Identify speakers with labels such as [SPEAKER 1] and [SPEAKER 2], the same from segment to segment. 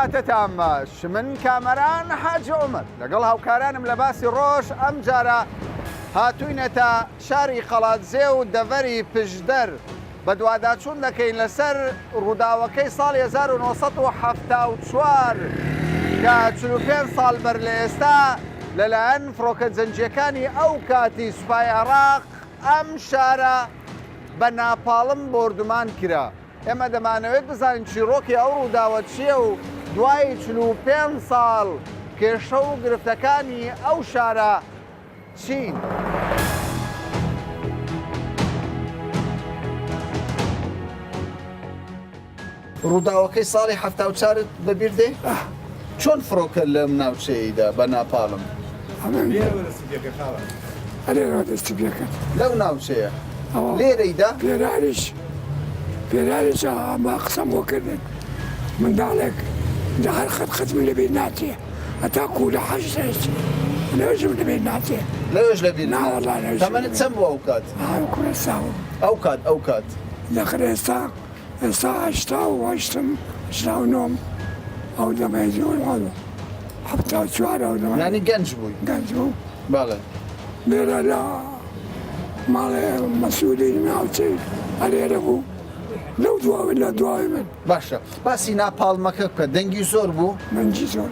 [SPEAKER 1] کاتتان باش من کامەران حاجی عومەر لەگەڵ هاوکارانم لە باسی ڕۆژ ئەم جارە هاتووینەتە شاری قەڵاتزێ و دەڤەری پشدەر بە دوواداچوون دەکەین لەسەر ڕووداوەکەی ساڵی 1970 کە 45 ساڵ بەر لە ئێستا لەلایەن فڕۆکە جەنگیەکانی ئەو کاتی سوپای عێراق ئەم شارە بە ناپاڵم بردومان کرا. ئێمە دەمانەوێت بزانین چیرۆکی ئەو ڕووداوە چییە و دوای 45 ساڵ کێشە و گرفتەکانی ئەو شارە چین. ڕووداوەکەی ساڵی 74 بەبیر دێ؟ چۆن فڕۆکە لەم ناوچەیەدا بە ناپاڵم؟ لەو ناوچەیە لێرەیدا؟
[SPEAKER 2] پێراریش ئەمە قسەم بۆ کردن منداڵێک لە هەر خەتمی لەبیر ناتێ هەتاکو لە حەشت لەوێژم لەبیر ناتێ
[SPEAKER 1] لەوێژ لەبیر تەمەنت چەند بوو ئەو کات؟ ئەو کات
[SPEAKER 2] لەخر ئێستا 89 ئەو دەمەی زۆر هەڵوە 74 ئەو دەمە
[SPEAKER 1] یانی گەنج بووی؟
[SPEAKER 2] گەنج بوو
[SPEAKER 1] بەڵێ
[SPEAKER 2] لێرە لە ماڵێ مەسئولی ناوچەی هەلێرە بوو لەو دواوی لە دوای من.
[SPEAKER 1] باشە باسی ناپاڵمەکە بکە دەنگی زۆر بوو؟
[SPEAKER 2] دەنگی زۆر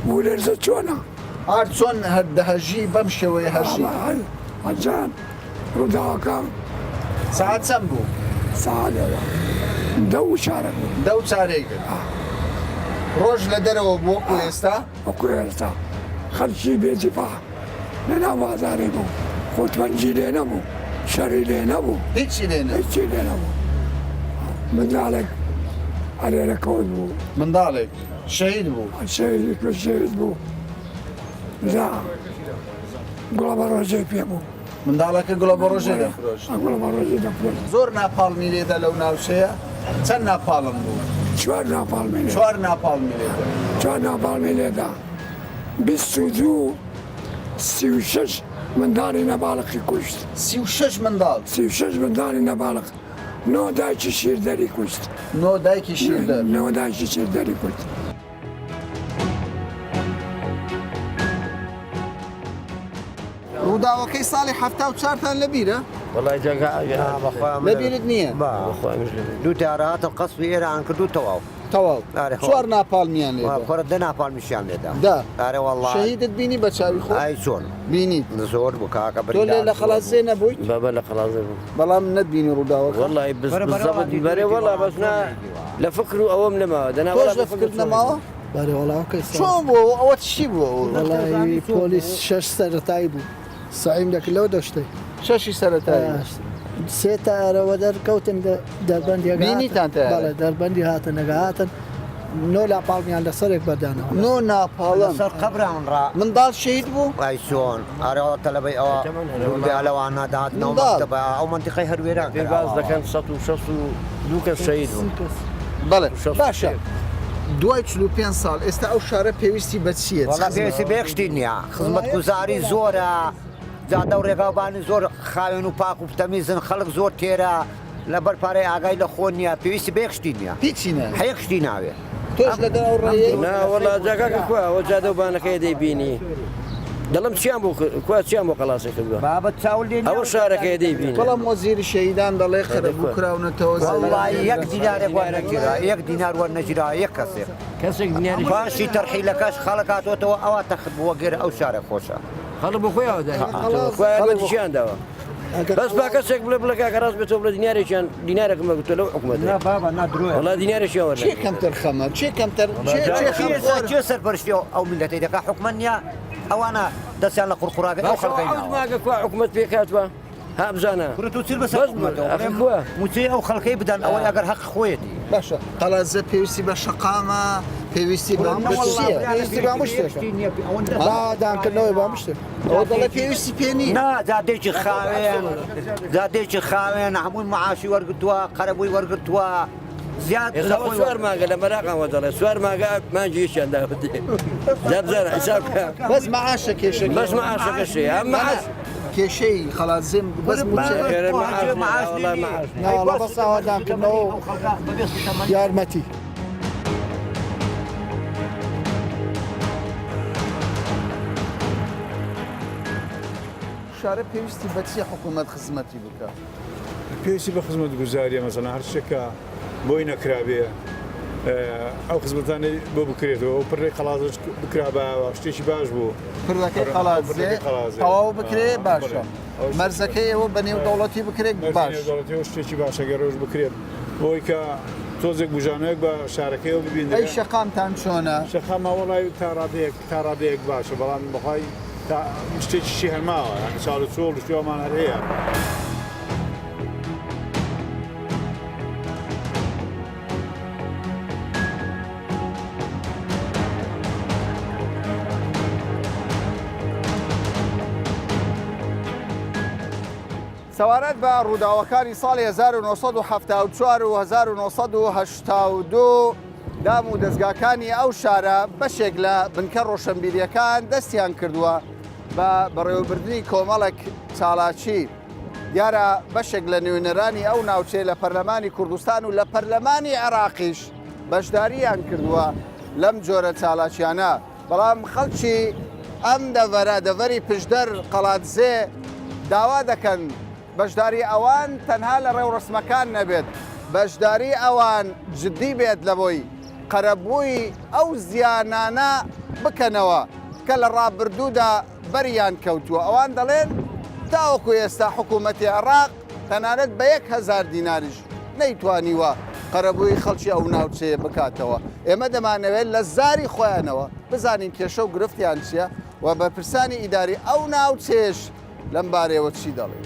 [SPEAKER 2] بوو لەرزە چۆنە؟
[SPEAKER 1] ئار چۆن هەردەهەژی بەم شێوەیە هەژی؟
[SPEAKER 2] ئەجان ڕووداوەکە
[SPEAKER 1] ساعت چەند بوو؟
[SPEAKER 2] ساعتەوە 10 چارە بوو
[SPEAKER 1] 10 چارەی کرد. ڕۆژ لە دەرەوە بوو وەکو ئێستا؟
[SPEAKER 2] وەکو ئێستا خەرچی بێجیپا لەناو بازارێ بوو خۆتمەنجی لێ نەبوو شەڕی لێ نەبوو
[SPEAKER 1] هیچی لێ
[SPEAKER 2] نەبوو. منداڵێک هەلێرە کەوت بوو
[SPEAKER 1] منداڵێک شەهید بوو
[SPEAKER 2] شەهید بوو گوڵە بە ڕۆژەی پێ بوو
[SPEAKER 1] منداڵەکە گوڵە بە ڕۆژێ دەفرۆشت. زۆر ناپاڵمی لێدا لەو ناوچەیە چەند ناپاڵم بوو؟
[SPEAKER 2] 4 ناپاڵمی
[SPEAKER 1] 4 ناپاڵمی لێدا
[SPEAKER 2] 4 ناپاڵمی لێدا 22 36 منداڵی نەباڵقی کوشت
[SPEAKER 1] 36 منداڵ
[SPEAKER 2] 36 منداڵی نەباڵق 9 دایکی شیردەری کوشت
[SPEAKER 1] 9 دایکی شیردەر
[SPEAKER 2] 9 دایکی شیردەری کوشت.
[SPEAKER 1] ڕووداوەکەی ساڵی 74تان لەبیرە؟
[SPEAKER 3] وڵای جەگا
[SPEAKER 1] لەبیرت نییە؟
[SPEAKER 3] دوو تارات قەسبی ئێران کردو تەواو
[SPEAKER 1] تەواو 4 ناپاڵمیان لێدا
[SPEAKER 3] خۆرە دە ناپاڵمیشیان لێدا ئارێ وەڵڵای
[SPEAKER 1] شەهیدت بینی بە چاوی خۆ؟
[SPEAKER 3] ئای چۆن
[SPEAKER 1] بینیت
[SPEAKER 3] زۆر بوو کاکە
[SPEAKER 1] تۆ لێ لە خەڵاتزێ نەبوویت؟
[SPEAKER 3] بەبە لە خەڵاتزێ بوو
[SPEAKER 1] بەڵام نەتبینی ڕووداوەکە؟
[SPEAKER 3] وەڵڵای بزەبەت بەرێ وەڵا بەسنا لە فکر و ئەوەم نەماوە
[SPEAKER 1] تۆش لە فکرت نەماوە؟ چۆن بوو ئەوە چی بووە؟
[SPEAKER 4] وەڵای پۆلیس 6 سەرەتایی بوو سعیم دەکرد لەوە دەشتەی
[SPEAKER 1] 6 سەرەتایی
[SPEAKER 4] 3 تارەوە دەرکەوتن دەربەندی
[SPEAKER 1] بینیتان
[SPEAKER 4] بەڵێ دەربەندی هاتن نەگە هاتن 9 لاپاڵمیان لەسەرێک بەردانەوە
[SPEAKER 1] 9 ناپاڵم
[SPEAKER 3] سەر قەبران ڕا
[SPEAKER 1] منداڵ شەهید بوو؟
[SPEAKER 3] ئای چۆن ئارەوە تەلەبەی ئەوە لەوان ناداهاتنەوە مەکتەبە ئەو مەنتیقەی هەروێران
[SPEAKER 5] باز دەکەن 162 کەس شەهید بوون.
[SPEAKER 1] بەڵێ باشە دوای 45 ساڵ ئێستا ئەو شارە پێویستی بە چییە؟
[SPEAKER 3] وەڵا پێویستی بێشتی نییە خزمەتگوزاری زۆرە جادە و ڕێگاوبانی زۆر خاوێن و پاک و تەمیزن خەڵک زۆر تێرە لەبەر پارەی ئاگای لە خۆ نییە پێویستی بێشتی نییە
[SPEAKER 1] هیچی نە
[SPEAKER 3] هەیەکشتی ناوێت
[SPEAKER 1] تۆش لە دەرەوە ڕێیە؟
[SPEAKER 5] وەڵا جاکاکە کووە ئەوە جادە و بانەکەی دەیبینی دەڵم چیان بوو کووا چیان بۆ قەڵاسی کردووە
[SPEAKER 3] بابەت چاول لێ
[SPEAKER 5] ئەوە شارەکەی دەیبینی
[SPEAKER 1] بەڵام وەزیری شەهیدان دەڵێ خەرە بکراونەتەوە
[SPEAKER 3] وەڵڵای 1 دینارێک وەرنەگیرا 1 دینار وەرنەگیرا 1 کەسێک
[SPEAKER 5] کەسێک دیناری
[SPEAKER 3] باشی تەرحیلەکەش خەڵک هاتوۆتەوە ئەوە تەخت بووە گێرە ئەو شارە خۆشە
[SPEAKER 5] خەڵک بۆ خۆیەوە دای چیان داوە بەس با کەسێک بڵێ بڵێ کاکە ڕاست بێتەوە بڵێ دینارێکیان دینارێکم بەگوتۆ لەو حکومەت
[SPEAKER 3] بابا نادروێ
[SPEAKER 5] وەڵا دینارێکیان وەرنە
[SPEAKER 1] چێ کەمتر خەمە چێ کەمتر
[SPEAKER 3] چێ سەرپەرشتی ئەو میلەتەی دەکا حکومەت نییە ئەوانە دەستیان لە قورقوراگە ئەو خەڵکەی
[SPEAKER 5] ماگە کوا حکومەت پێکاتوە ها بزانە
[SPEAKER 3] چیر بەسەر حکومەتەوە موچەی ئەو خەڵکەی بدەن ئەوەی ئەگەر حەق خۆیەتی
[SPEAKER 1] باشە قەڵاتزە پێویستی بە شەقامە پێویستی پێویستی
[SPEAKER 4] دانکردنەوەی بامشتێک
[SPEAKER 1] ئەوە دەڵێ پێویستی پێ نییە
[SPEAKER 3] نا زادێکی خاوێن هەمووی معاشی وەرگتووە قەرەبووی وەرگتووە زیاد
[SPEAKER 5] سوار ماگە لە مەراقەوە دەڵێ سوار ماگە مانجیشیان داوەتی دەبزانە حساب
[SPEAKER 1] بەس مەعاشە کێشە
[SPEAKER 5] بەس مەعاشەکەشی ئەم مەعاش
[SPEAKER 1] کێشەی خەڵاتزێم بەس
[SPEAKER 4] بەس ئاوادانکردنەوە یارمەتی
[SPEAKER 1] شارە پێویستی بەچی حکوومەت خزمەتی بکە
[SPEAKER 6] پێویستی بە خزمەت گوزاریە مەسەڵەن هەر شتێکە بۆی نەکرابێ ئەو خزمەتانەی بۆ بکرێتەوە ئەو پڕێ قەڵازش بکرابەوە شتێکی باش بوو
[SPEAKER 1] پردەکەی قەڵازێ تەواو بکرێ باشە مەرزەکەی ئەوە بە نێو دەوڵەتی بکرێت باش
[SPEAKER 6] دەوڵەتی شتێکی باشەگە ڕۆژ بکرێت بۆی کە تۆزێک بژانەیەک بە شارەکەیەوە ببین
[SPEAKER 1] ئەی شەقامتان چۆنە
[SPEAKER 6] شەقامە وەڵای تاڕادەیەک باشە بەڵام بەخوای شتێکیشی هەرماوە چاڵ چۆڵ شتێوەمان هەر هەیە
[SPEAKER 1] سەوارەت بە ڕووداوەکانی ساڵی 1974 و 1982 دام و دەستگاکانی ئەو شارە بەشێک لە بنکە ڕۆشنبیریەکان دەستیان کردووە بە بەڕێوەبردننی کۆمەڵێک چالاکی دیارە بەشێک لە نوێنەرانی ئەو ناوچێ لە پەرلەمانی کوردستان و لە پەرلەمانی عێراقیش بەشداریان کردووە لەم جۆرە چالاکیانە بەڵام خەڵکی ئەم دەڤەری پشدەر قەڵاتزێ داوا دەکەن بەشداری ئەوان تەنها لە ڕێو ڕسمەکان نەبێت بەشداری ئەوان جددی بێت لە بۆی قەرەبووی ئەو زیانانە بکەنەوە کە لە ڕابردوودا بەریان کەوتووە ئەوان دەڵێن تاوەکو ئێستا حکوومەتی عێراق تەنانەت بە 1000 دیناریش نەیتوانیوە قەرەبووی خەڵکی ئەو ناوچەیە بکاتەوە ئێمە دەمانەوێت لە زاری خۆیانەوە بزانین کێشە و گرفتیان چییە و بەرپرسانی ئیداری ئەو ناوچێش لەم بارەوە چی دەڵێن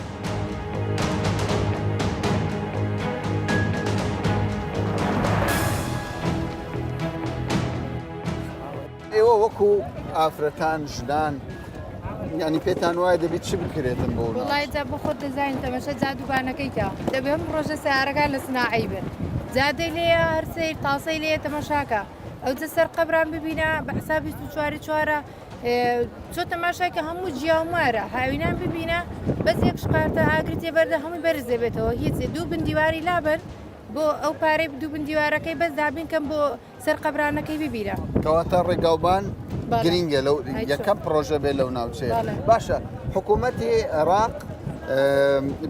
[SPEAKER 1] ئێوە وەکو ئافرەتان ژدان ینی پێتان وایە دەبێت چی بکرێتن بۆ
[SPEAKER 7] وڵای جا بۆ خۆت دەزانین تەمەشە جادوبانەکەیتە دەبێ هەم ڕۆژە سیارەکان لە سناعی بن جادەی لێە هەرسەی تاسەی لێ تەمەشاکە ئەو جە سەر قەبران ببینە بە حساب 24 چۆ تەماشاکە هەموو جیاومارە هاوینان ببینە بەس یەک شقارتە ئاگرێتێ بەردە هەمووی بەرز دەبێتەوە هیچ دوو بندیواری لابن بۆ ئەو پارەی دوو بندیوارەکەی بەس دابینکەم بۆ سەر قەبرانەکەی ببیرە
[SPEAKER 1] کەواتە ڕێگاوبان گرینگە لەو یەکەم پرۆژە بێت لەو ناوچەیە باشە حکوومەتی عێراق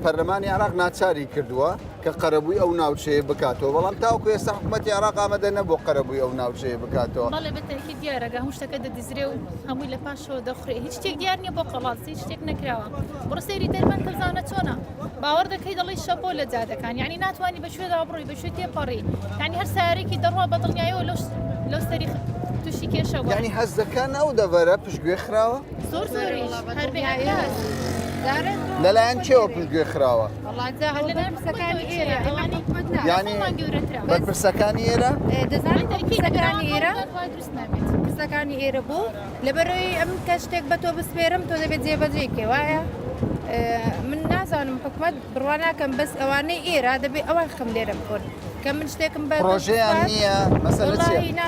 [SPEAKER 1] پەرلەمانی عێراق ناچاری کردووە کە قەرەبووی ئەو ناوچەیە بکاتەوە بەڵام تاوەکو ئێستا حکوومەتی عێراق ئامادە نەبوو قەرەبووی ئەو ناوچەیە بکاتەوە
[SPEAKER 8] بەڵێ بەتەکی دیارەگە هەموو شتەکە دەدیزرێ و هەمووی لە پاشەوە دەخورێ هیچ شتێک دیار نییە بۆ قەڵاسی هیچ شتێک نەکراوە بڕ سەیری دەرمان تەزانە چۆنە باوەڕ دەکەی دەڵی شەپۆ لە جادەکان یعنی ناتوانانی بە شوێدا بڕۆی بە شوێ تێپەڕی یعنی هەر سارێکی دەڕوا بە دڵنیایەوە لەو سەری تووشی کێشەوە
[SPEAKER 1] یعنی هەز دەکەن ئەو دەڤەرە پشتگوێ خراوە
[SPEAKER 8] زۆر زۆریش هەربێ
[SPEAKER 1] لەلایەن چێوە پشتگوێ خراوە ینی بەرپرسەکانی ئێرە
[SPEAKER 7] دەزانانی ئێرە قسەکانی ئێرە بوو لەبەرەوەی ئەم کە شتێک بە تۆ بسپێرم تۆ دەبێت جێبەجێکێ وایە من نازانم حکومت بڕواناکەم بەس ئەوانەی ئێرە دەبێت ئەوان خەم لێرە بکۆن کە من شتێکم بە
[SPEAKER 1] پرۆژیان نییە مەسەلە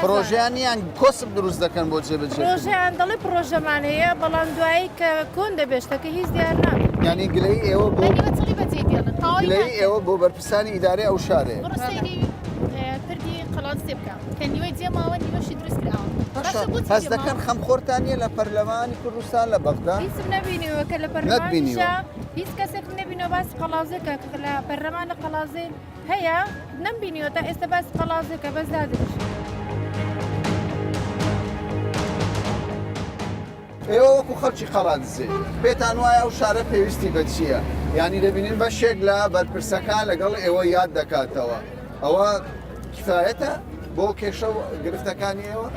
[SPEAKER 1] پرۆژیان نیان کۆسب دروست دەکەن بۆ جێبەجێ
[SPEAKER 7] پرۆژیان دەڵێ پرۆژەمان هەیە بەڵام دوایی کە کۆن دەبێت شتەکە هیچ دیار نابێت
[SPEAKER 1] ینی گلەی ئێوە بۆ گلەی ئێوە بۆ بەرپرسانی ئیدارەی ئەو شارەیە
[SPEAKER 8] پردی قەڵات سێ بکە کە نیوەی جێماوە نیوەشی دروست کراوە
[SPEAKER 1] هەز دەکەن خەمخۆرتانیە لە پەرلەمانی کوردستان لە بەغدا
[SPEAKER 7] هیچم نبینیوە کە لە پەرلەمانیشە هیچ کەسێک نبینەوە باسی قەڵازێکە کە لە پەرلەمانە قەڵازێ هەیە نەمبینیوە تا ئێستا باسی قەڵازێکە بەس دادرێت
[SPEAKER 1] ئێوە وەکو خەڵکی قەڵاتزێ پێتان وایە ئەو شارە پێویستی بە چییە ینی دەبینین بەشێک لە بەرپرسەکان لەگەڵ ئێوە یاد دەکاتەوە ئەوە کفایەتە بۆ کێشە و گرفتەکانی ئێوە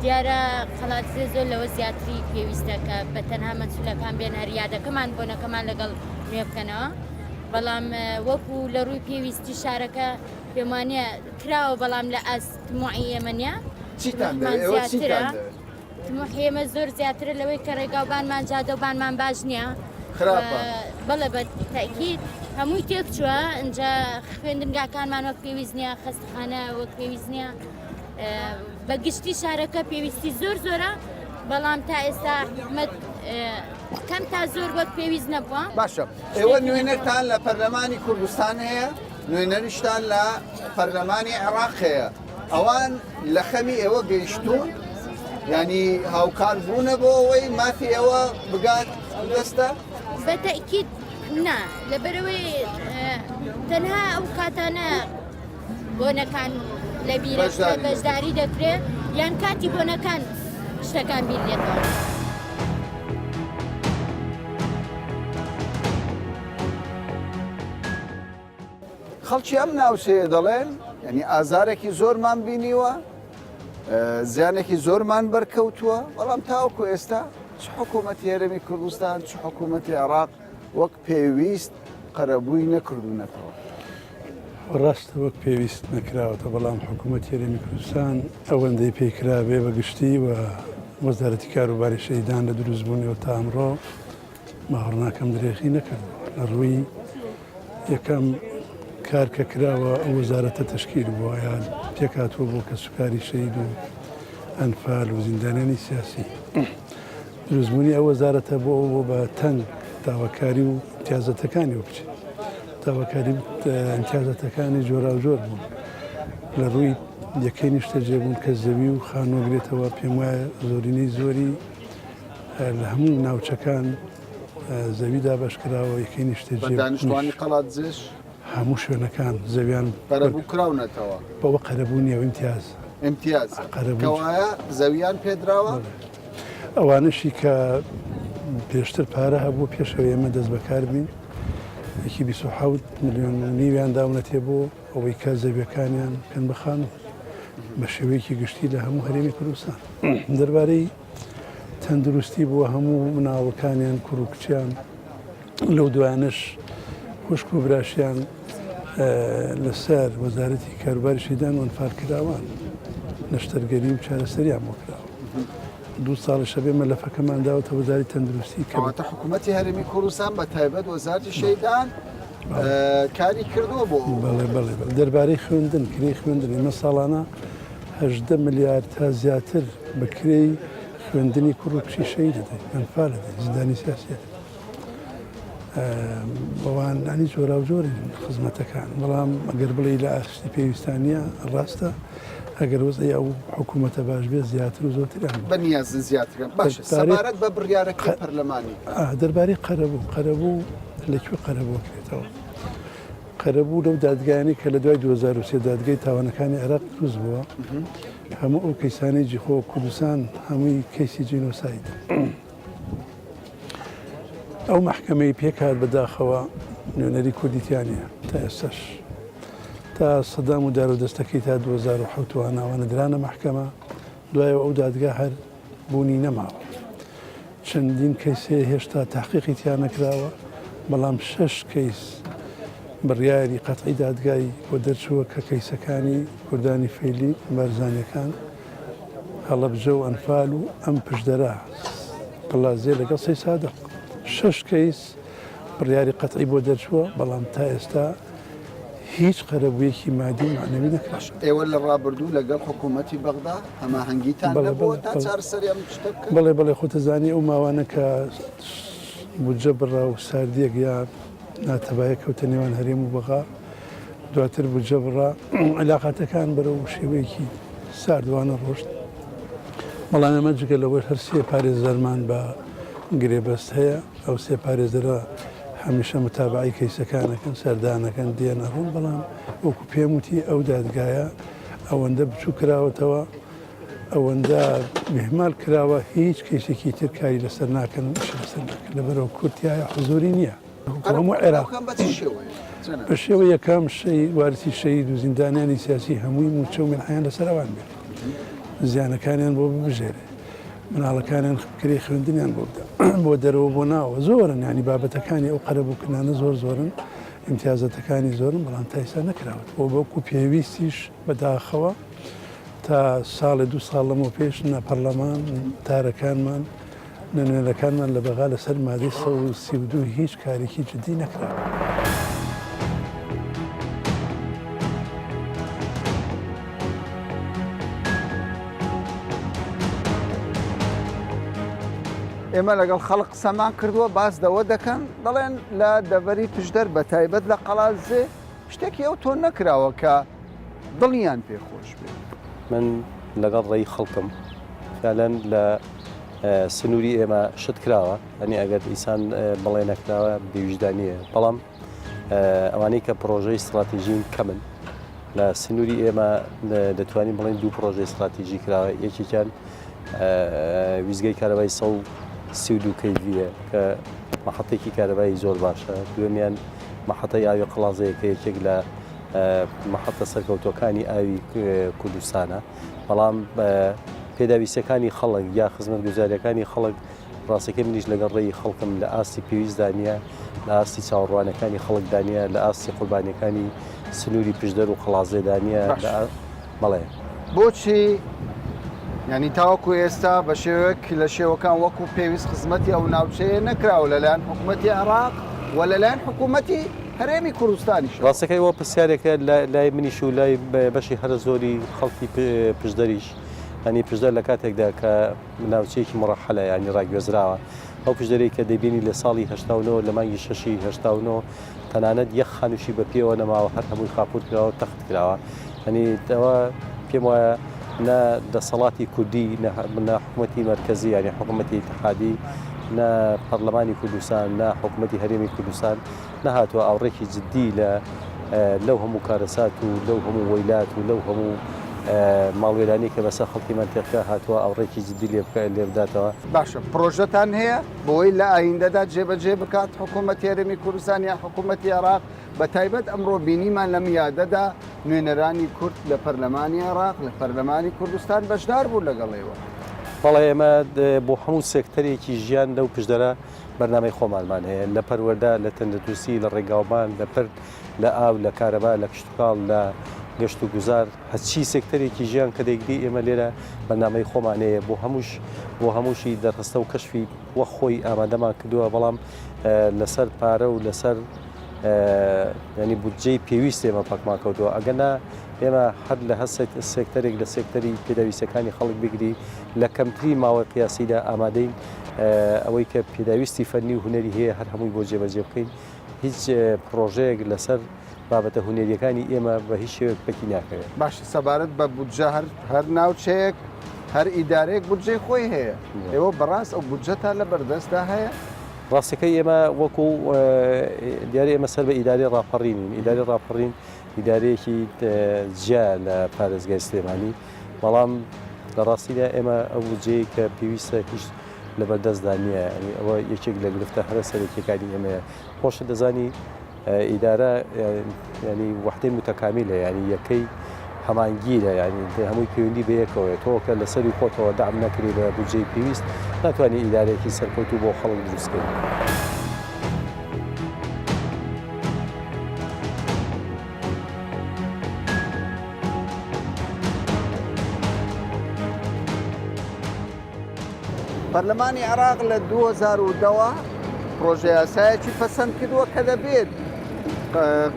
[SPEAKER 9] دیارە قەڵاتزێ زۆر لەوە زیاتری پێویستەکە بە تەنها مەسئولەکان بێن هەریادەکەمان بۆنەکەمان لەگەڵ نوێ بکەنەوە بەڵام وەکو لە ڕووی پێویستی شارەکە پێم وانە کراوە بەڵام لە ئەستموعی ئێمەنیە ئێمە زۆر زیاترە لەوەی کە ڕێگاوبانمان جادەوبانمان باش نییە بەڵێ بە تاکید هەمووی تێک چووە اینجا خوێندنگاکانمان وەک پێویست نییە خەستخانە وەک پێویست نییە بەگشتی شارەکە پێویستی زۆر زۆرە بەڵام تا ئێستا حکومەت کەم تا زۆر وەک پێویست نەبووە
[SPEAKER 1] باشە ئێوە نوێنەرتان لە پەرلەمانی کوردستان هەیە نوێنەریشتان لە پەرلەمانی عێراق هەیە ئەوان لە خەمی ئێوە گەیشتوون ینی هاوکار بوونە بۆ ئەوەی مافی ئێوە بگات دەستە
[SPEAKER 9] بەتەکیید نا لەبەرەوەی تەنها ئەو کاتانە بۆنەکان لە بیرە بەشداری دەکرێت یان کاتی بۆنەکان شتەکان بیر دێتەوە.
[SPEAKER 1] خەڵکی ئەم ناوچەیە دەڵێن ینی ئازارێکی زۆرمان بینیوە زیانێکی زۆرمان بەرکەوتووە بەڵام تاوەکو ئێستا چ حکوومەتی هەرێمی کوردستان چ حکوومەتی عێراق وەک پێویست قەرەبووی نەکردوونەتەوە.
[SPEAKER 10] ڕاستە وەک پێویست نەکراوەتە بەڵام حکوومەتی هەرێمی کوردستان ئەوەندەی پێکرا بێ بەگشتی و وەزارەتی کاروباری شەیدان لە دروستبوونیەوە تا ئەمڕۆ ماوەڕناکەم درێژی نەکردەوە لە ڕووی یەکەم کار کە کراوە ئەو وەزارەتە تشکیل بووە یان پێکاتوە بۆ کە سوکاری شەید و ئەنفال و زیندانیانی سیاسی دروستبوونی ئەو وەزارەتە بۆ بە تەنگ داواکاری و امتیازەتەکانی بچێت داواکاری امتیازەتەکانی جۆرا و جۆر بوون لە ڕووی یەکەی نیشتە جێبوون کە زەوی و خانۆگرێتەوە پێم وایە زۆرینەی زۆری لە هەموو ناوچەکان زەوی دابەشکراوە یەکەی نیشتە
[SPEAKER 1] دانیشتوانی قەڵات زێش
[SPEAKER 10] هەموو شوێنەکان زەویان
[SPEAKER 1] قەرەبوو کراونەتەوە
[SPEAKER 10] بەوە قەرەبوونیەوە
[SPEAKER 1] امتیاز کەوایە زەویان پێدراوە
[SPEAKER 10] ئەوانشی کە پێشتر پارە هەبوو پێشەوە ئێمە دەست بەکار بین یەکی 27 ملیۆن نیویان داونەتێ بۆ ئەوەی کە زەویەکانیان پێن بخان بە شێوەیەکی گشتی لە هەموو هەرێمی کوردستان دەربارەی تەندروستی بووە هەموو مناڵەکانیان کوڕ و کچیان لەو دوانش خوشک و براشیان لەسەر وەزارەتی کاروباری شەیدان و ئەنفال کراوان نەشتەرگەری و چارەسەریان بۆ کراوە 2 ساڵیشە بێ مەلەفەکەمان داوەتە وەزاری تەندروستی
[SPEAKER 1] کەواتە حکوومەتی هەرێمی کوردستان بە تایبەت وەزارەتی شەیدان کاری کردووە بۆ
[SPEAKER 10] بەڵێ دەربارەی خوێندن کرێی خوێندن ئێمە ساڵانە 18 ملیارد تا زیاتر بە کرێی خوێندنی کوڕ و کچی شەید دەدەین ئەنفال دەدەین زیندانی سیاسیەت بەوان ئەنی جۆرا و جۆرین خزمەتەکان بەڵام ئەگەر بڵێ لە ئاشتی پێویستانیە ڕاستە ئەگەر وەزای ئەو حکوومەتە باش بێت زیاتر و زۆرتریان
[SPEAKER 1] بەنیازن زیاترن باشە سەبارەت بە بڕیارەکە پەرلەمانی
[SPEAKER 10] دەربارەی قەرەبوو لەکوێ قەرەبوو کرێتەوە قەرەبوو لەو دادگایانی کە لە دوای 2023 دادگای تاوانەکانی عێراق دروست بووە هەموو ئەو کەیسانەی جیخۆ کوردستان هەمووی کەیسی جینۆساید ئەو محکەمەی پێکات بەداخەوە نوێنەری کوردیتیانە تا ئێستاش تا سەدام و دار و دەستەکەی تا 2007 ناوانە درانە محکەمە دوایەوە ئەو دادگا هەر بوونی نەماوە چەندین کەیسێ هێشتا تحقیقی تیان نەکراوە بەڵام 6 کەیس بڕیاری قەتعی دادگای بۆ دەرچووە کە کەیسەکانی کوردانی فەیلی بارزانیەکان هەڵەبجە و ئەنفال و ئەم پشدەرا پڵازێ لەگەڵ سەی سادق 6 کەیس بڕیاری قەتعی بۆ دەرچووە بەڵام تا ئێستا هیچ قەرەبوویەکی مادی معنەوی نەکراش.
[SPEAKER 1] ئێوە لە ڕابردوو لەگەڵ حکوومەتی بەغدا هەماهەنگیتان لەبووە تا چارەسەریان شتە بکەن؟
[SPEAKER 10] بەڵێ خۆتەزانی ئەو ماوانە کە بودجە بڕا و ساردیەک یا ناتەبایە کەوتە نێوان هەرێم و بەغا دواتر بودجە بڕا علاقاتەکان بەرەو شێوەیەکی ساردوانە ڕۆشت بەڵام ئەمە جگە لەوەی هەر سێ پارێزەرمان بە گرێبەست هەیە ئەو سێ پارێزەرە هەمیشە متابعی کەیسەکانەکەن سەردانەکەن دێنە ڕوون بەڵام وەکو پێم وتی ئەو دادگایە ئەوەندە بچوو کراوەتەوە ئەوەندە بهمال کراوە هیچ کەیسێکی تر کاری لەسەر ناکەن و لەسەر ناکەن لەبەرەوە کورتایە حزوری نییە هەموو عێراق بە شێوە یەکەم وارسی شەید و زیندانیانی سیاسی هەمووی موچە و منحیان لەسەر ئەوان بێت زیانەکانیان بۆ ببژێرێ مناڵەکانیان کرێ خوێندنیان بۆ بدە بۆ دەرەوە بۆ ناوە زۆرن ینی بابەتەکانی ئەو قەرەبووکردانە زۆرن امتیازەتەکانی زۆرن بەڵام تا ئێستا نەکراوەت بۆ بەوەکو پێویستیش بەداخەوە تا ساڵی 2 ساڵ لەمەوە پێش نە پەرلەمان تارەکانمان نوێنەرەکانمان لە بەغا لەسەر مادەی 132 هیچ کارێکی جدی نەکراوە.
[SPEAKER 1] ئێمە لەگەڵ خەڵق قسەمان کردووە باس دەوە دەکەن دەڵێن لە دەڤەری پشدەر بە تایبەت لە قەڵازێ شتێکی ئەو تۆ نەکراوە کە دڵیان پێخۆش بێت.
[SPEAKER 11] من لەگەڵ ڕێی خەڵکم فعلەن لە سنووری ئێمە شت کراوە ئەنی ئەگەر ئیسان بەڵێ نەکراوە بێویژدانیە بەڵام ئەوانەی کە پرۆژەی استراتیژین کەمن لە سنووری ئێمە دەتوانین بڵێن دوو پرۆژەی استراتیژی کراوە یەکێکیان ویزگەی کارەبای 132 کەیڤە کە مەحەتێکی کارەبایی زۆر باشە دوێمیان مەحەتەی ئاوی قەڵازەیە کە یەکێک لە مەحەتە سەرکەوتۆکانی ئاوی کوردستانە بەڵام پێداویستەکانی خەڵک یا خزمەت گوزاریەکانی خەڵک ڕاستەکە منیش لەگەڵ ڕێی خەڵکم لە ئاستی پێویستدانە لە ئاستی چاوەڕوانەکانی خەڵکدانە لە ئاستی قوربانیەکانی سنووری پشدەر و قەڵازێدانە بەڵێ
[SPEAKER 1] بۆچی ینی تاوەکو ئێستا بە شێوەیەک لە شێوەکان وەکو پێویست خزمەتی ئەو ناوچەیە نەکراوە لەلایەن حکوومەتی عێراق و لەلایەن حکوومەتی هەرێمی کوردستانیش
[SPEAKER 11] ڕاستەکەی وە پرسیارێکە لای منیش و لای بەشی هەرە زۆری خەڵکی پشدەریش ئەنی پشدەر لە کاتێکدا کە ناوچەیەکی مڕەحەلە ینی ڕاگوێزراوە ئەو پشدەرێک کە دەبینی لە ساڵی هەشتاونەوە لە مانگی شەشی هەشتاونەوە تەنانەت یەک خانوشی بە پێوە نەماوە هەر هەمووی خاپوت کراوە تەخت کراوە ئەنی ئەوە پێم وایە نە دەسەڵاتی کوردی نە حکوومەتی مرکزی ینی حکوومەتی اتحادی نە پەرلەمانی کوردستان نە حکوومەتی هەرێمی کوردستان نەهاتووە ئاوڕێکی جددی لەو هەموو کارەسات و لەو هەموو وەیلات و لەو هەموو ماڵوێرانی کە بەسەر خەڵکی منتیقە هاتووە ئاوڕێکی جددی لێ بداتەوە
[SPEAKER 1] باشە پرۆژەتان هەیە بۆی لە ئایندەدا جێبەجێ بکات حکوومەتی هەرێمی کوردستان یا حکوومەتی عێراق بە تایبەت ئەمڕۆ بینیمان لە میادەدا نوێنەرانی کورد لە پەرلەمانی عێراق لە پەرلەمانی کوردستان بەشدار بوو لەگەڵێەوە
[SPEAKER 11] بەڵێ ئێمە بۆ هەموو سێکتەرێکی ژیان لەو پشدەرە بەرنامەی خۆمانمان هەیە لە پەروەردا لە تەندەتووسی لە ڕێگاوبان لە پەر لە ئاو لە کارەبا لە کشتتوکاڵ لە گەشت و گوزار هەچی سێکتەرێکی ژیان کە دەیگری ئێمە لێرە بەرنامەی خۆمانەیە بۆ هەمووشی دەرخستە و کەشفی وە خۆی ئامادەمان کردووە بەڵام لەسەر پارە و لەسەر ینی بودجەی پێویست ئێمە پاکمان کەوتووە ئەگەنا ئێمە هەر لە هەست سێکتەرێک لە سێکتەری پێداویستەکانی خەڵک بگری لە کەمتری ماوەی قیاسیدا ئامادەین ئەوەی کە پێداویستی فەنی و هونەری هەیە هەر هەمووی بۆ جێبەجێ بکەین هیچ پرۆژەیەک لەسەر بابەتە هونێریەکانی ئێمە بە هیچ شێوەیەک پەکی ناکەوێت
[SPEAKER 1] باش سەبارەت بە بودجە هەر ناوچەیەک هەر ئیدارەیەک بودجەی خۆی هەیە ئێوە بەڕاست ئەو بودجەتان لە بەردەستدا هەیە
[SPEAKER 11] ڕاستەکەی ئێمە وەکو دیارە ئێمە سەر بە ئیداری ڕاپەڕینین ئیداری ڕاپەڕین ئیدارەیەکی جیا لە پارێزگای سلێمانی بەڵام لە ڕاستیدا ئێمە ئەو بودجەیە کە پێویستە هیچ لە بەردەستدا نییە ئەوە یەکێک لە گرفتە هەرە سەرەکیەکانی ئێمەیە خۆشە دەزانی ئیدارە ینی وحدەی متەکامیلە ینی یەکەی هەمانگیرە ینی هەمووی پەیوەندی بەیەکەوە تۆکە لەسەری خۆتەوە دام نەکری بە بودجەی پێویست ناتوانانی ئیدارێکی سەرکەوتوو بۆ خەڵک دروستکەین.
[SPEAKER 1] پەرلەمانی عێراق لە 2010 پرۆژە یاسایەکی پەسەند کردووە کە دەبێت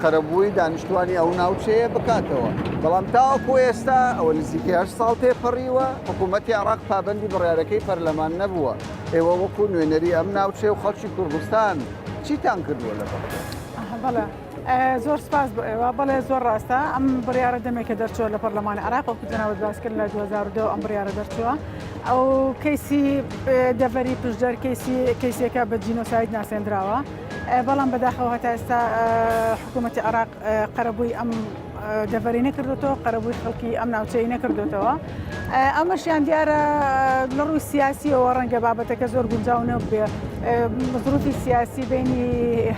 [SPEAKER 1] قەرەبووی دانیشتوانی ئەو ناوچەیە بکاتەوە بەڵام تاوەکو ئێستا ئەوە نزیکەی 8 ساڵ تێپەڕیوە حکوومەتی عێراق پابەندی بڕیارەکەی پەرلەمان نەبووە ئێوە وەکو نوێنەری ئەم ناوچێ و خەڵکی کوردستان چیتان کردووە لە
[SPEAKER 12] بەڵێ زۆر سپاس بۆ ئێوە بەڵێ زۆر ڕاستە ئەم بڕیارە دەمێکە دەرچووە لە پەرلەمانی عێراق وەکو جەنابەت باسکرد لە 2002 ئەم بڕیارە دەرچووە ئەو کەیسی دەڤەری پشدەر کەیسێکە بە جینۆساید ناسێنراوە بەڵام بەداخەوە هەتا ئێستا حکوومەتی عێراق قەرەبووی ئەم دەڤەری نەکردوێتەوە قەرەبووی خەڵکی ئەم ناوچەی نەکردوێتەوە ئەمەشیان دیارە لە ڕووی سیاسیەوە ڕەنگە بابەتەکە زۆر گونجاو نەبێ ظروفی سیاسی بینی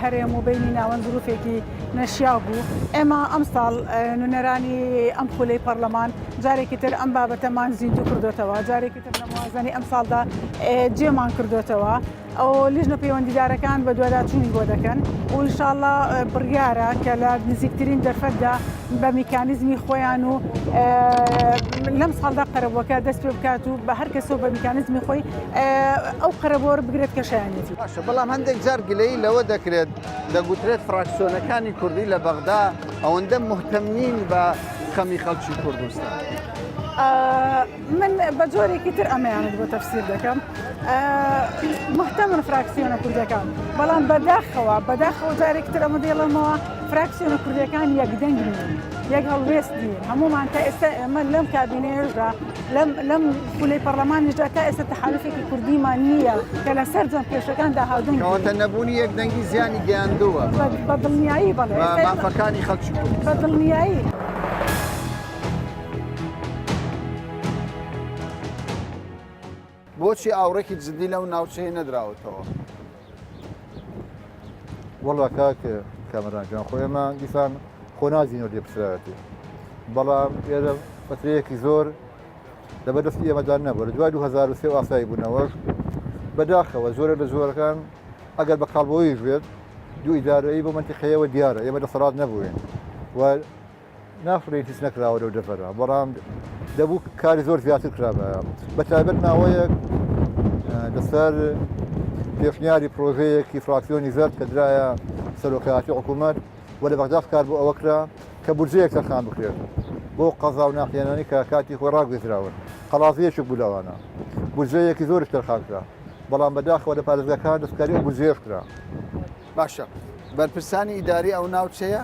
[SPEAKER 12] هەرێم و بینی ناوەن ظروفێکی نەشیاو بوو ئێمە ئەم ساڵ نوێنەرانی ئەم خولەی پەرلەمان جارێکی تر ئەم بابەتەمان زیندوو کردوێتەوە جارێکی تر لە موازنەی ئەم ساڵدا جێمان کردوێتەوە ئەو لیژنە پەیوەندیدارەکان بە دوواداچوونی بۆ دەکەن و ئینشاءڵڵا بڕیارە کە لە نزیکترین دەرفەتدا بە میکانیزمی خۆیان و لەم ساڵدا قەرەبووەکە دەست پێ بکات و بە هەر کەسەوە بە میکانیزمی خۆی ئەو قەرەبووە بگرێت کە شایانێتی
[SPEAKER 1] باشە بەڵام هەندێک جار گلەی لەوە دەکرێت دەگوترێت فراکسیۆنەکانی کوردی لە بەغدا ئەوەندە مهتەم نین بە خەمی خەڵکی کوردستان
[SPEAKER 12] من بە جۆرێکی تر ئەمەیانت بۆ تەفسیر دەکەم مهتەمن فراکسیۆنە کوردەکان بەڵام بەداخەوە جارێکی تر ئەمە دێڵەمەوە فراکسیۆنە کوردەکان یەکدەنگ نین یەک هەڵوێست نین هەمومان تا ئێستا ئێمە لەم کابینەیەشدا لەم پولەی پەرلەمانیشدا تا ئێستا تەحالوفێکی کوردیمان نییە کە لەسەر جۆن پێشەکاندا هاودنگ
[SPEAKER 1] کەواتە نەبوونی یەک دەنگی زیانی گەیاندووە
[SPEAKER 12] بە دڵنیایی بەڵێ
[SPEAKER 1] مافەکانی خەڵکی بوو
[SPEAKER 12] بە دڵنیایی.
[SPEAKER 1] بۆچی ئاوڕێکی جدی لەو ناوچەیە نەدراوەتەوە؟
[SPEAKER 13] وەڵا کاکە کامەرانجان خۆ ئێمە دیسان خۆ نازینەوە لێپسراوەتی بەڵام ئێرە فترەیەکی زۆر لەبەردەستی ئێمەدان نەبووە لە دوای 2023 ئاسایی بوونەوەش بەداخەوە زۆرە لە زۆرەکان ئەگەر بە کاڵبەوەیش بێت دوو ئیدارەیی بۆ منتیقەیەوە دیارە ئێمە دەسەڵات نەبووین و نافرین هیچ نەکراوە لەو دەفەرە بەڵام دەبوو کاری زۆر زیاتر کرابە بە تایبەت ماوەیەک لەسەر پێشنیاری پرۆژەیەکی فراکسیۆنی زەرد کە درایە سەرۆکایەتی حکوومەت و لە بەغداد کار بۆ ئەوە کرا کە بورجەیەک سەرخان بکرێت بۆ قەزا و ناقیێنانی کە کاتی خۆی ڕاگوێزراون قەڵازیەشێک بوو لەوانە بورجەیەکی زۆرش تەرخان کرا بەڵام بەداخەوە لە پارێزگاکان دەستکاری ئەو بورجەیەش کرا.
[SPEAKER 1] باشە بەرپرسانی ئیداری ئەو ناوچەیە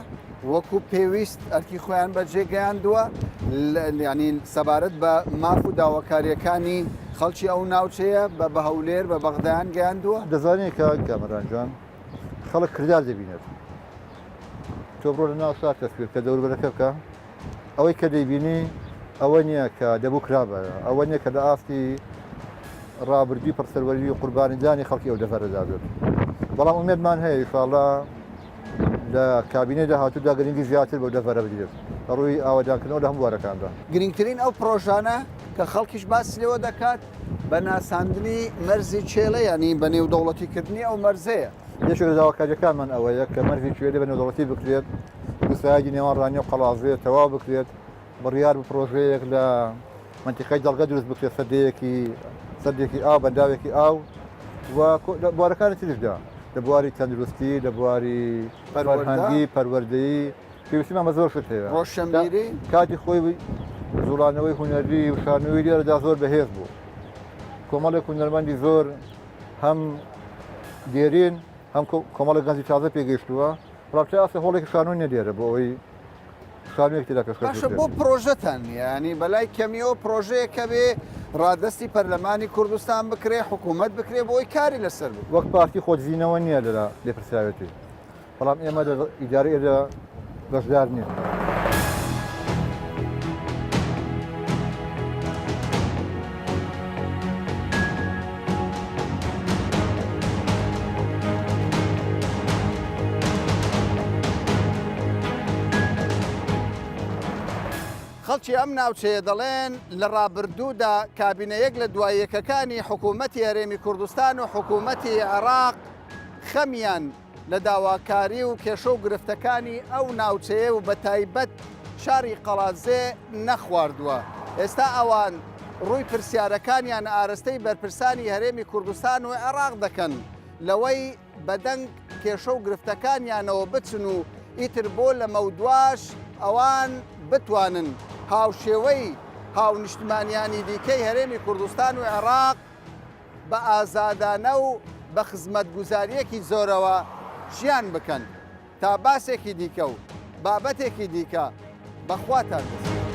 [SPEAKER 1] وەکو پێویست ئەرکی خۆیان بەجێ گەیاندووە ینی سەبارەت بە ماف و داواکاریەکانی خەڵکی ئەو ناوچەیە بە هەولێر بە بەغدایان گەیاندووە؟
[SPEAKER 13] دەزانێت کە کامەرانجان خەڵک کردار دەبینێت تۆ بڕۆ لە ناو سات تەسویر کە دەوروبەرەکە بکە ئەوەی کە دەیبینی ئەوە نییە کە دەبوو کرابە ئەوە نییە کە لە ئاستی ڕابردوی پرسەروەری و قوربانیدانی خەڵکی ئەو دەفەرەدا بێت بەڵام ئومێدمان هەیە ئینشاڵڵا لە کابینەی داهاتوودا گرنگی زیاتر بەو دەفەرە بدرێت ڕووی ئاوادانکردنەوە لە هەموو وارەکاندا.
[SPEAKER 1] گرنگترین ئەو پرۆژانە کە خەڵکیش باسی لێوە دەکات بە ناساندنی مەرزی چێلە ینی بە نێودەوڵەتیکردنی ئەو مەرزەیە.
[SPEAKER 13] یەکێک لە داواکاریەکانمان ئەوەیە کە مەرزی کوێلێ بە نێودەوڵەتی بکرێت گوسایەکی نێوان ڕانی و قەڵازێ تەواو بکرێت بڕیار بە پرۆژەیەک لە منتیقەی دەڵگە دروست بکرێت سەردێکی ئاو بەنداوێکی ئاو و بوارەکانی تریشدا لە بواری تەندروستی لە بواری فەرهەنگی پەروەردەیی پێویستیمان بە زۆر شت هەیە
[SPEAKER 1] ڕۆشنبیری
[SPEAKER 13] کاتی خۆی زوڵانەوەی هونەری و شانەوەی لێرەدا زۆر بەهێز بوو کۆمەڵێک هونەرمەندی زۆر هەم دێرین هەم کۆمەڵە گەنجی تازە پێگەیشتووە ڕابچە ئاسە هۆڵێکی شانۆی نەدێرە بۆ ئەوەی شانوێک تێدا پێشکەش
[SPEAKER 1] باشە بۆ پرۆژەتان ینی بەلای کەمیەوە پرۆژەیە کە بێ ڕادستی پەرلەمانی کوردستان بکرێ حکوومەت بکرێ بۆی کاری لەسەر بوو
[SPEAKER 13] وەک پارتی خۆجزینەوە نییە لە لێپرسراوێتی بەڵام ئێمە ئیدارە ئێرە بەشدار نییە.
[SPEAKER 1] خەڵکی ئەم ناوچەیە دەڵێن لە ڕابردوودا کابینەیەک لە دوایەکەکانی حکوومەتی هەرێمی کوردستان و حکوومەتی عێراق خەمیان لە داواکاری و کێشە و گرفتەکانی ئەو ناوچەیە و بە تایبەت شاری قەڵازێ نەخواردووە. ئێستا ئەوان ڕووی پرسیارەکانیان ئاراستەی بەرپرسانی هەرێمی کوردستان و عێراق دەکەن لەوەی بەدەنگ کێشە و گرفتەکانیانەوە بچن و ئیتر بۆ لە مەودواش ئەوان بتوانن هاوشێوەی هاونیشتمانیانی دیکەی هەرێمی کوردستان و عێراق بە ئازادانە و بە خزمەتگوزاریەکی زۆرەوە ژیان بکەن تا باسێکی دیکە و بابەتێکی دیکە بەخواتان دەست.